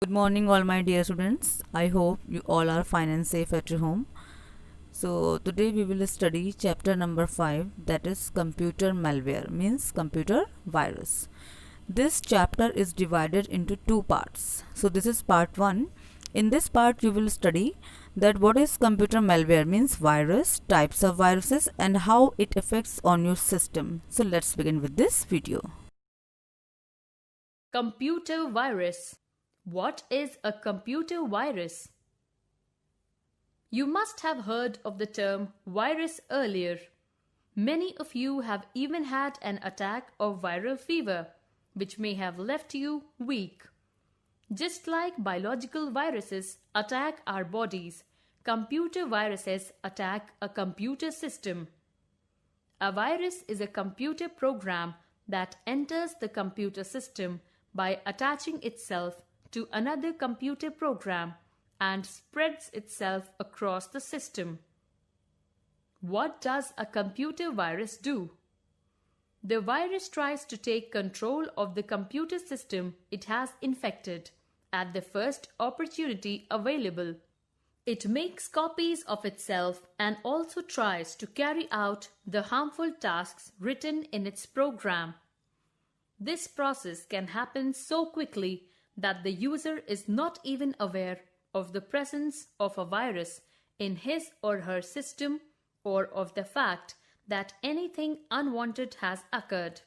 Good morning, all my dear students. I hope you all are fine and safe at your home. So today we will study chapter number 5, that is computer malware, means computer virus. This chapter is divided into two parts. So this is part 1. In this part you will study that what is computer malware, means virus, types of viruses, and how it affects on your system. So let's begin with this video. Computer virus. What is a computer virus? You must have heard of the term virus earlier. Many of you have even had an attack of viral fever, which may have left you weak. Just like biological viruses attack our bodies, computer viruses attack a computer system. A virus is a computer program that enters the computer system by attaching itself to another computer program and spreads itself across the system. What does a computer virus do? The virus tries to take control of the computer system it has infected at the first opportunity available. It makes copies of itself and also tries to carry out the harmful tasks written in its program. This process can happen so quickly that the user is not even aware of the presence of a virus in his or her system or of the fact that anything unwanted has occurred.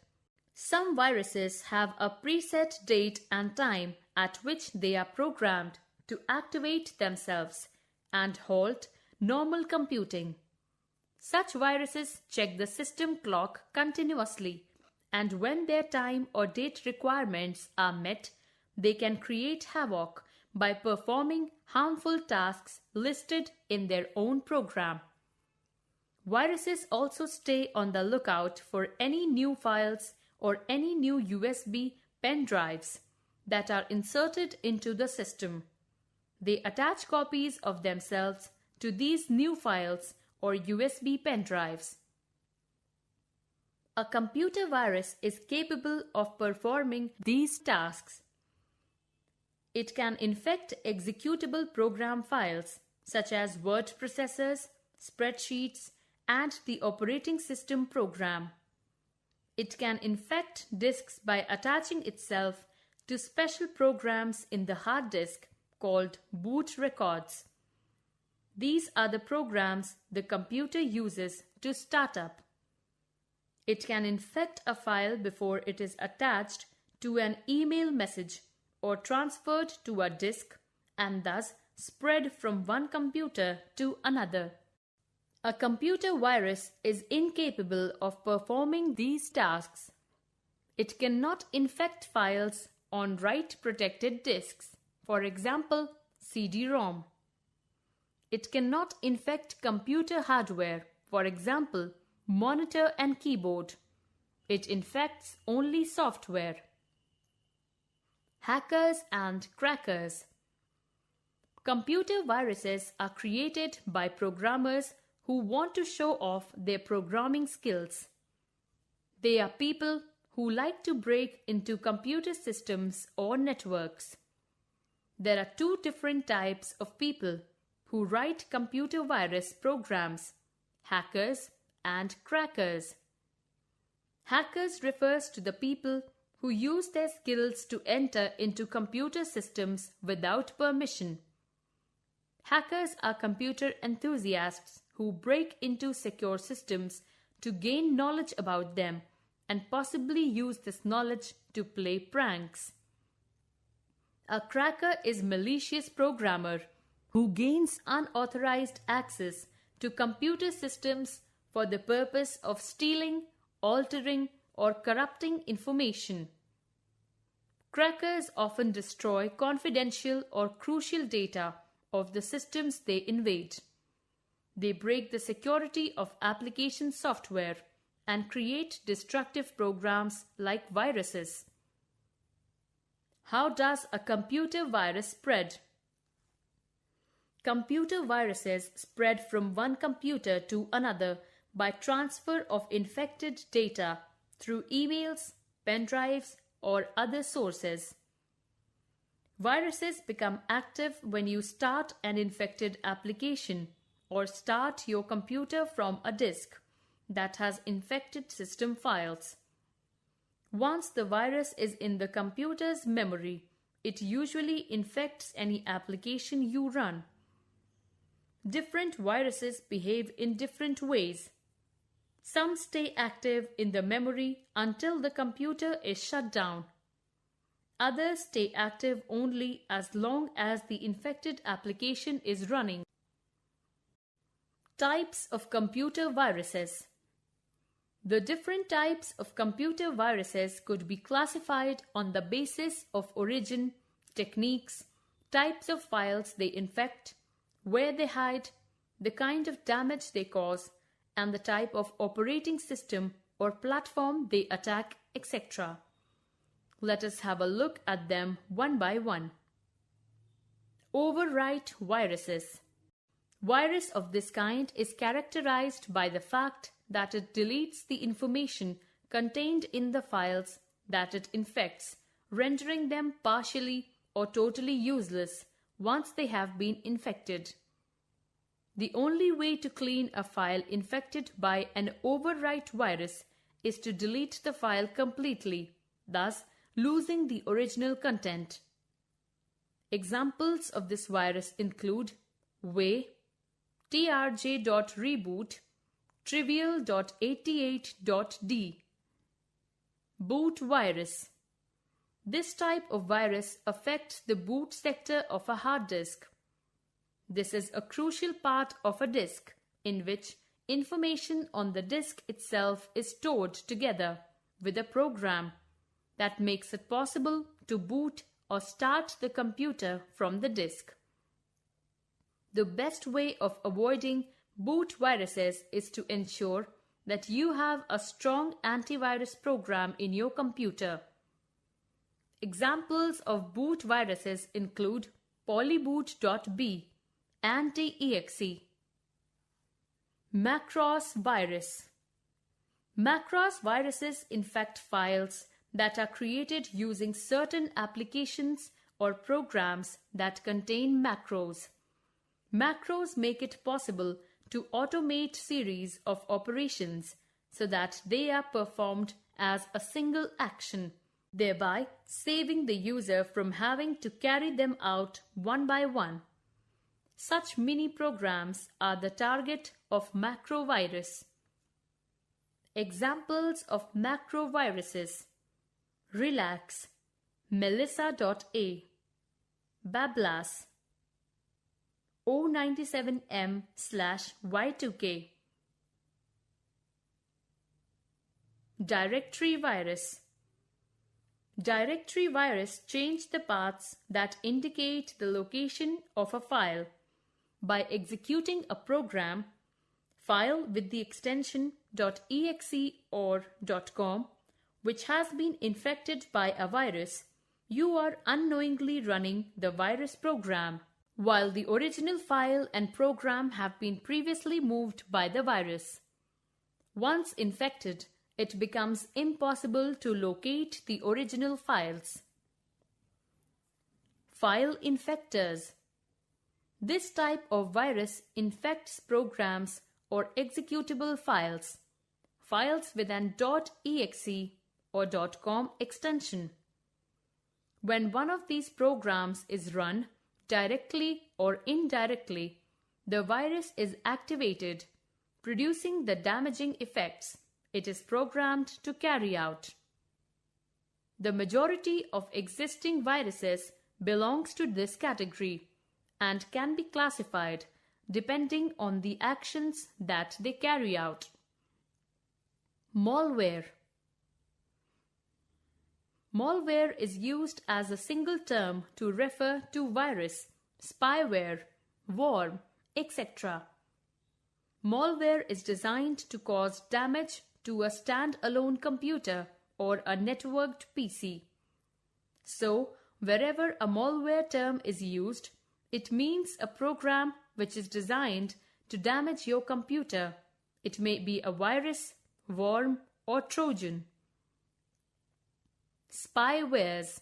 Some viruses have a preset date and time at which they are programmed to activate themselves and halt normal computing. Such viruses check the system clock continuously, and when their time or date requirements are met, they can create havoc by performing harmful tasks listed in their own program. Viruses also stay on the lookout for any new files or any new USB pen drives that are inserted into the system. They attach copies of themselves to these new files or USB pen drives. A computer virus is capable of performing these tasks. It can infect executable program files such as word processors, spreadsheets, and the operating system program. It can infect disks by attaching itself to special programs in the hard disk called boot records. These are the programs the computer uses to start up. It can infect a file before it is attached to an email message or transferred to a disk and thus spread from one computer to another. A computer virus is incapable of performing these tasks. It cannot infect files on write-protected disks, for example, CD-ROM. It cannot infect computer hardware, for example, monitor and keyboard. It infects only software. Hackers and crackers. Computer viruses are created by programmers who want to show off their programming skills. They are people who like to break into computer systems or networks. There are two different types of people who write computer virus programs: hackers and crackers. Hackers refers to the people who use their skills to enter into computer systems without permission. Hackers are computer enthusiasts who break into secure systems to gain knowledge about them and possibly use this knowledge to play pranks. A cracker is a malicious programmer who gains unauthorized access to computer systems for the purpose of stealing, altering, or corrupting information. Crackers often destroy confidential or crucial data of the systems they invade. They break the security of application software and create destructive programs like viruses. How does a computer virus spread? Computer viruses spread from one computer to another by transfer of infected data through emails, pen drives, or other sources. Viruses become active when you start an infected application or start your computer from a disk that has infected system files. Once the virus is in the computer's memory, it usually infects any application you run. Different viruses behave in different ways. Some stay active in the memory until the computer is shut down. Others stay active only as long as the infected application is running. Types of computer viruses. The different types of computer viruses could be classified on the basis of origin, techniques, types of files they infect, where they hide, the kind of damage they cause, and the type of operating system or platform they attack, etc. Let us have a look at them one by one. Overwrite viruses. Virus of this kind is characterized by the fact that it deletes the information contained in the files that it infects, rendering them partially or totally useless once they have been infected. The only way to clean a file infected by an overwrite virus is to delete the file completely, thus losing the original content. Examples of this virus include VII, trj.reboot, trivial.88.d. Boot virus. This type of virus affects the boot sector of a hard disk. This is a crucial part of a disk in which information on the disk itself is stored together with a program that makes it possible to boot or start the computer from the disk. The best way of avoiding boot viruses is to ensure that you have a strong antivirus program in your computer. Examples of boot viruses include polyboot.b, anti-exe. Macros virus. Macros viruses infect files that are created using certain applications or programs that contain macros. Macros make it possible to automate series of operations so that they are performed as a single action, thereby saving the user from having to carry them out one by one. Such mini programs are the target of macrovirus. Examples of macroviruses: Relax, Melissa.a, Bablas, O97M/Y2K. Directory virus. Directory virus change the paths that indicate the location of a file by executing a program, file with the extension .exe or .com, which has been infected by a virus. You are unknowingly running the virus program, while the original file and program have been previously moved by the virus. Once infected, it becomes impossible to locate the original files. File infectors. This type of virus infects programs or executable files, files with an .exe or .com extension. When one of these programs is run, directly or indirectly, the virus is activated, producing the damaging effects it is programmed to carry out. The majority of existing viruses belongs to this category and can be classified depending on the actions that they carry out. Malware. Malware is used as a single term to refer to virus, spyware, worm, etc. Malware is designed to cause damage to a stand-alone computer or a networked PC. So, wherever a malware term is used, it means a program which is designed to damage your computer. It may be a virus, worm, or Trojan. Spywares.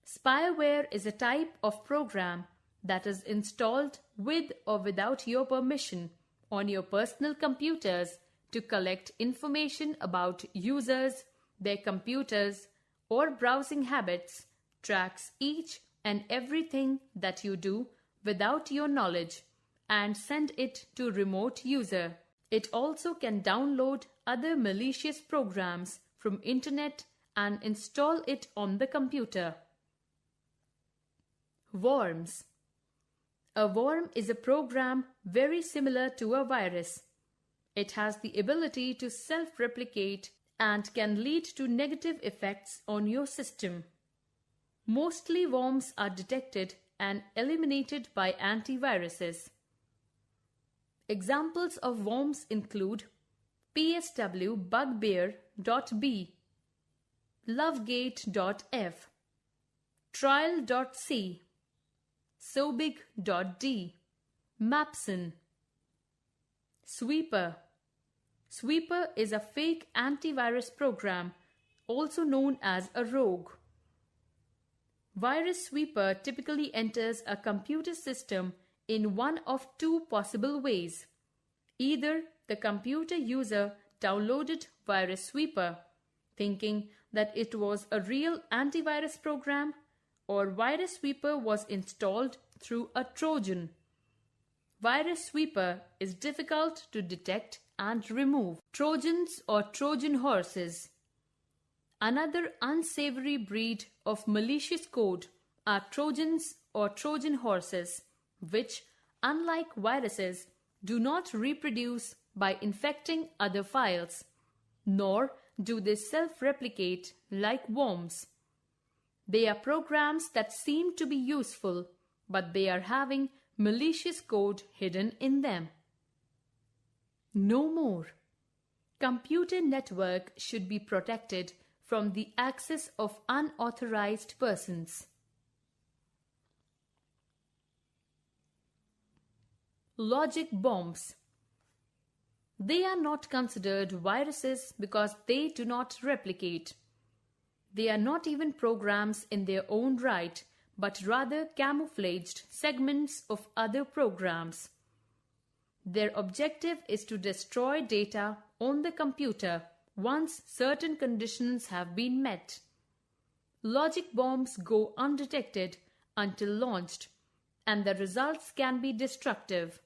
Spyware is a type of program that is installed with or without your permission on your personal computers to collect information about users, their computers, or browsing habits, tracks each and everything that you do without your knowledge, and send it to remote user. It also can download other malicious programs from internet and install it on the computer. Worms. A worm is a program very similar to a virus. It has the ability to self-replicate and can lead to negative effects on your system. Mostly worms are detected and eliminated by antiviruses. Examples of worms include psw-bugbear.b, lovegate.f, trial.c, sobig.d, mapson. Sweeper. Sweeper is a fake antivirus program, also known as a rogue. Virus Sweeper typically enters a computer system in one of two possible ways. Either the computer user downloaded Virus Sweeper, thinking that it was a real antivirus program, or Virus Sweeper was installed through a Trojan. Virus Sweeper is difficult to detect and remove. Trojans or Trojan horses. Another unsavory breed of malicious code are Trojans or Trojan horses, which, unlike viruses, do not reproduce by infecting other files, nor do they self-replicate like worms. They are programs that seem to be useful, but they are having malicious code hidden in them. No more. Computer network should be protected from the access of unauthorized persons. Logic bombs. They are not considered viruses because they do not replicate. They are not even programs in their own right, but rather camouflaged segments of other programs. Their objective is to destroy data on the computer once certain conditions have been met. Logic bombs go undetected until launched, and the results can be destructive.